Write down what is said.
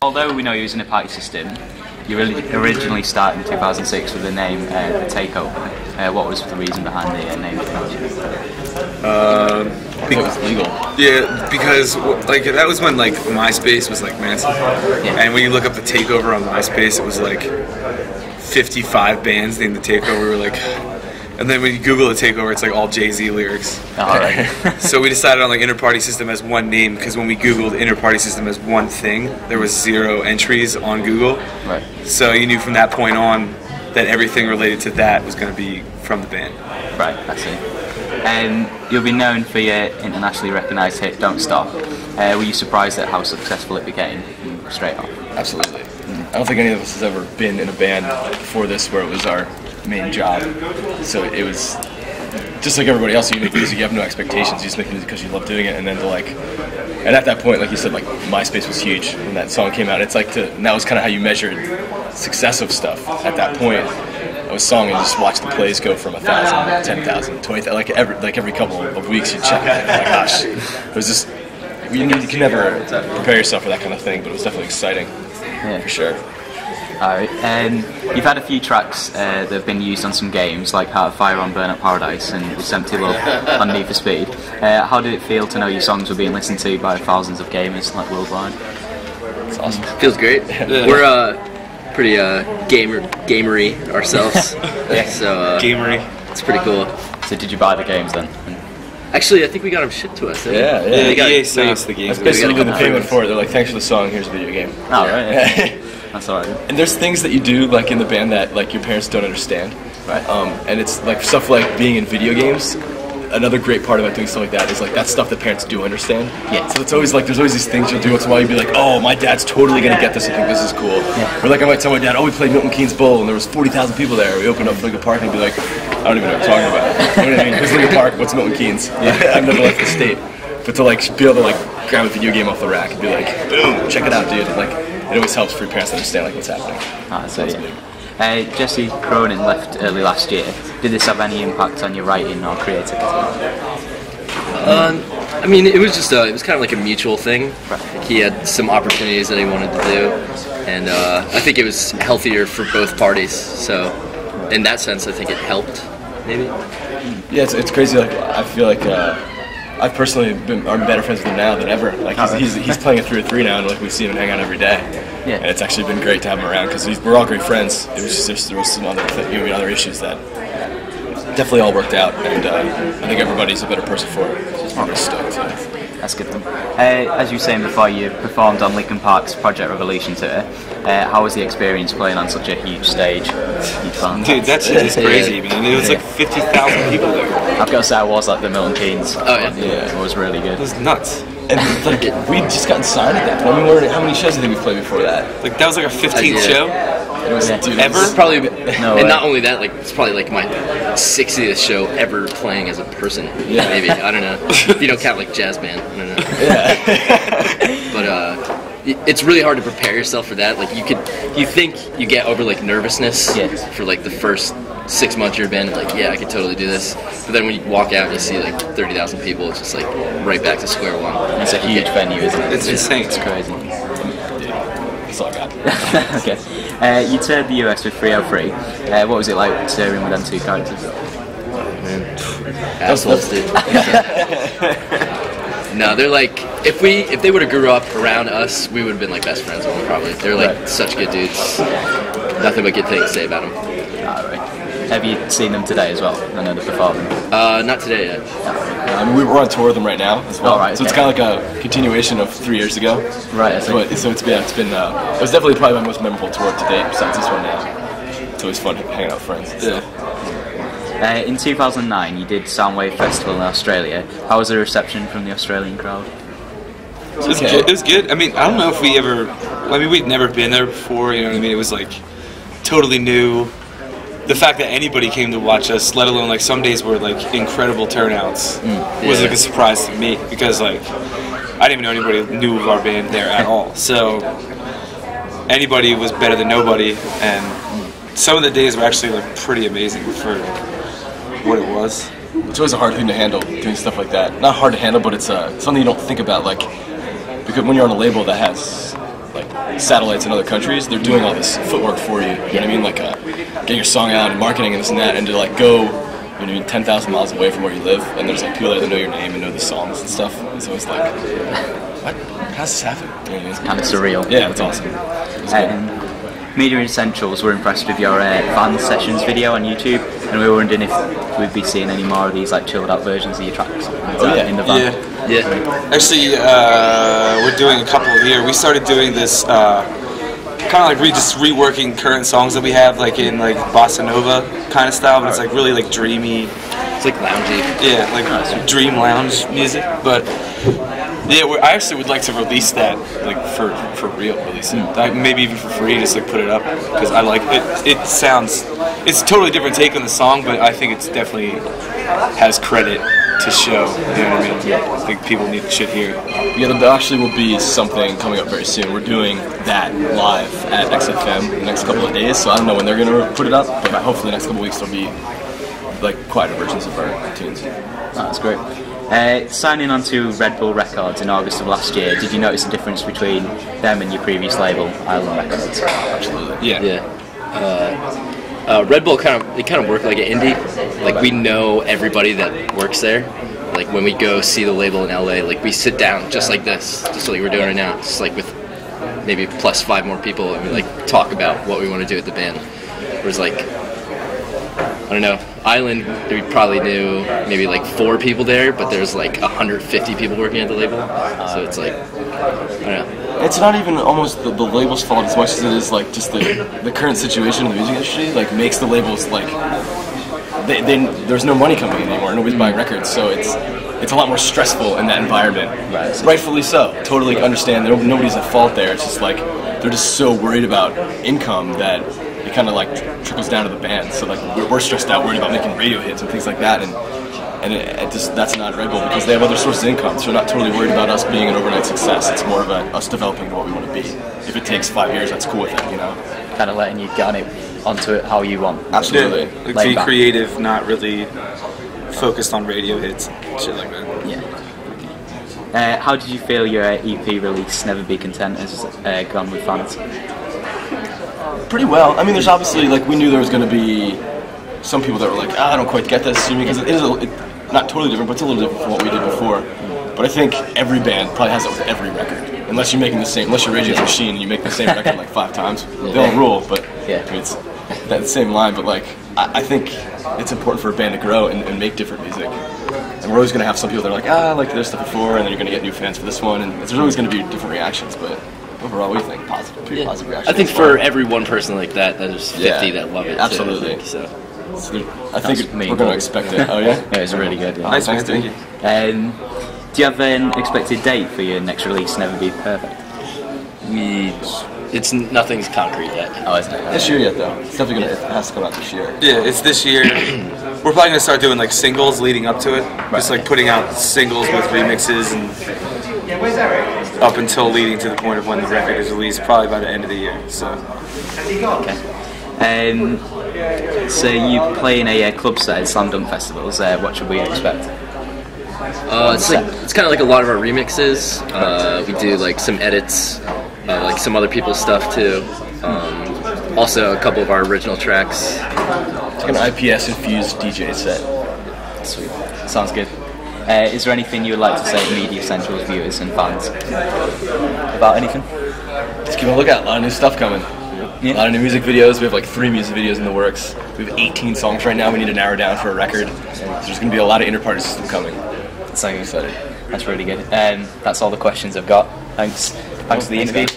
Although we know you was in a party system, you originally started in 2006 with the name The Takeover. What was the reason behind the name change? Because it was legal. Yeah, because like that was when like MySpace was like massive, and when you look up The Takeover on MySpace, it was like 55 bands named The Takeover. We were like, and then when you Google The Takeover, it's like all Jay-Z lyrics. Alright. So we decided on like InnerpartySystem as one name because when we Googled InnerpartySystem as one thing, there was 0 entries on Google. Right. So you knew from that point on that everything related to that was going to be from the band. Right, I see. You'll be known for your internationally recognised hit "Don't Stop." Were you surprised at how successful it became straight off? Absolutely. I don't think any of us has ever been in a band before this where it was our main job. So it was just like everybody else. You make music, you have no expectations. You just make music because you love doing it, and then to like, and at that point, like you said, like MySpace was huge when that song came out. It's like and that was kind of how you measured success of stuff at that point. I was song and just watch the plays go from 1,000, 10,000, 20,000. Like every couple of weeks you check. Oh my gosh, it was just you can never prepare yourself for that kind of thing, but it was definitely exciting, for sure. Alright, you've had a few tracks that have been used on some games, like Heart of Fire on Burnout Paradise and It's Empty Love on Need for Speed. How did it feel to know your songs were being listened to by thousands of gamers like worldwide? It's awesome. Feels great. We're pretty gamery ourselves. So Gamery. It's pretty cool. So did you buy the games then? Actually, I think we got them shipped to us. Yeah. EA sent us the games. That's basically the payment for it. They're like, thanks for the song, here's a video game. Oh, right. That's alright. And there's things that you do like in the band that like your parents don't understand. Right. And it's like stuff like being in video games. Another great part about doing stuff like that is like that's stuff that parents do understand. Yeah. So it's always like there's always these things you'll do once in a while. You'll be like, oh, my dad's totally gonna get this. I think this is cool. Yeah. Or like I might tell my dad, oh, we played Milton Keynes Bowl and there was 40,000 people there. We opened up Lincoln Park and he'd be like, I don't even know what you're talking about. You know what I mean? Who's Lincoln Park? What's Milton Keynes? I've never left the state. But to like be able to like grab a video game off the rack and be like, boom, check it out, dude. And, like it always helps for your parents to understand like what's happening. So Jesse Cronin left early last year. Did this have any impact on your writing or creativity? I mean, it was just it was kind of like a mutual thing. Right. He had some opportunities that he wanted to do, and I think it was healthier for both parties. So, in that sense, I think it helped. Maybe. Yeah, it's crazy. Like I feel like I've personally I'm better friends with him now than ever. Like he's playing a 3-3 now, and like we see him and hang out every day. Yeah. And it's actually been great to have him around because we're all great friends. It was just there was some other other issues that definitely all worked out, and I think everybody's a better person for it. So I'm stoked. That's good then. As you were saying before, you performed on Linkin Park's Project Revolution tour. How was the experience playing on such a huge stage? Huge fans? Dude, that shit is crazy, man. It was like 50,000 people there. I've got to say, I was like the Milton Keynes. Oh yeah. It was really good. It was nuts. And like we'd just gotten signed at that point. I mean, how many shows do you think we played before that? Like that was like our 15th show. It was, dude, Ever? It's probably, No and way. not only that, like it's probably like my 60th show ever playing as a person. Yeah. Maybe I don't know. If you don't count like jazz band, I don't know. Yeah. But it's really hard to prepare yourself for that. Like you think you get over like nervousness for like the first 6 months of your band, like yeah, I could totally do this. But then when you walk out and you see like 30,000 people, it's just like right back to square one. It's a huge venue, isn't it? It's insane. It's crazy. That's all I got. Okay. You toured the US with 303. What was it like touring with them two characters? Assholes, dude. No, they're like if they would have grew up around us, we would have been like best friends with them probably. They're like such good dudes. Nothing but good things to say about them. Alright. Have you seen them today as well? I know they're performing. Not today yet. I mean, we're on tour with them right now as well. Right, so it's kind of like a continuation of 3 years ago. Right. So it's been it was definitely probably my most memorable tour to date besides this one now. It's always fun hanging out with friends. Yeah. In 2009, you did Soundwave Festival in Australia. How was the reception from the Australian crowd? It was good. I mean, I don't know if we'd never been there before, you know what I mean? It was like totally new. The fact that anybody came to watch us, let alone like some days were like incredible turnouts, was like a surprise to me because like I didn't even know anybody knew of our band there at all. So anybody was better than nobody, and some of the days were actually like pretty amazing for what it was. It's always a hard thing to handle, doing stuff like that. Not hard to handle, but it's something you don't think about, like, because when you're on a label that has like satellites in other countries, they're doing all this footwork for you. You know what I mean? Like getting your song out and marketing and this and that, and to like go, you know what I mean, 10,000 miles away from where you live, and there's like people there that know your name and know the songs and stuff. It's always like, what? How's this happen? You know what I mean? It's kind of surreal. Yeah, it's awesome. Media Essentials were impressed with your fan sessions video on YouTube, and we were wondering if we'd be seeing any more of these like chilled out versions of your tracks in the van. Yeah. Actually, we're doing a couple here. We started doing this kind of like just reworking current songs that we have, like in like bossa nova kind of style, but it's like really like dreamy. It's like loungy. Yeah, like dream lounge music, but. Yeah, I actually would like to release that, like for real, release it. Like, maybe even for free, just like put it up, because I like it. It sounds, it's a totally different take on the song, but I think it's definitely has credit to show. You know what I mean? Yeah. I think people should hear. Yeah, there actually will be something coming up very soon. We're doing that live at XFM in the next couple of days, so I don't know when they're gonna put it up, but hopefully the next couple of weeks there'll be like quieter versions of our tunes. Oh, that's great. Signing on to Red Bull Records in August of last year, did you notice a difference between them and your previous label, Island Records? Absolutely. Yeah. Red Bull kind of work like an indie. Like we know everybody that works there. Like when we go see the label in LA, like we sit down just like this, just like we're doing right now, just like with maybe plus 5 more people, and we like talk about what we want to do with the band. Whereas like, I don't know, Island, we probably knew maybe like 4 people there, but there's like 150 people working at the label. So it's like, I don't know. It's not even almost the label's fault as much as it is like just the current situation in the music industry like makes the labels like there's no money coming in anymore. Nobody's buying records, so it's a lot more stressful in that environment. Right. Rightfully so. Totally understand. Nobody's at fault there. It's just like they're just so worried about income that it kind of like trickles down to the band. So like we're stressed out, worried about making radio hits and things like that, and it just that's not Red Bull because they have other sources of income. So they're not totally worried about us being an overnight success. It's more of us developing what we want to be. If it takes 5 years, that's cool with it, you know. Kind of letting you get on it onto it how you want. Absolutely. Yeah, like be creative, not really focused on radio hits, shit like that. Yeah. How did you feel your EP release, Never Be Content, has gone with fans? Pretty well. I mean, there's obviously, like, we knew there was going to be some people that were like, I don't quite get this, because it is not totally different, but it's a little different from what we did before. But I think every band probably has that with every record. Unless you're making the same, unless you're Rage Against the Machine and you make the same record like 5 times, they all rule, but I mean, it's that same line, but like, I think it's important for a band to grow and make different music. And we're always going to have some people that are like, I liked their stuff before, and then you're going to get new fans for this one, and there's always going to be different reactions, but overall, what do you think? Pretty positive reaction. I think for every one person like that, there's 50 that love it. Absolutely. Too, I think we're going to expect it. Oh yeah? Yeah, it's really good. Yeah. Nice, man. Thank you. Do you have an expected date for your next release, Never Be Perfect? Nothing's concrete yet. Oh, isn't it? This year yet, though. It's definitely it has to come out this year. Yeah, it's this year. We're probably gonna start doing like singles leading up to it. Just like putting out singles with remixes and up until leading to the point of when the record is released, probably by the end of the year. So. Okay. So you play in a club set at Slam Dunk festivals. What should we expect? It's kind of like a lot of our remixes. We do like some edits, like some other people's stuff too. Also a couple of our original tracks. It's like an IPS infused DJ set. Sweet. Sounds good. Is there anything you would like to say to Media Essentials viewers and fans about anything? Just keep a lookout. A lot of new stuff coming. Yeah. A lot of new music videos. We have like 3 music videos in the works. We have 18 songs right now. We need to narrow down for a record. So there's going to be a lot of InnerpartySystem coming. So excited. That's really good. That's all the questions I've got. Thanks for the interview.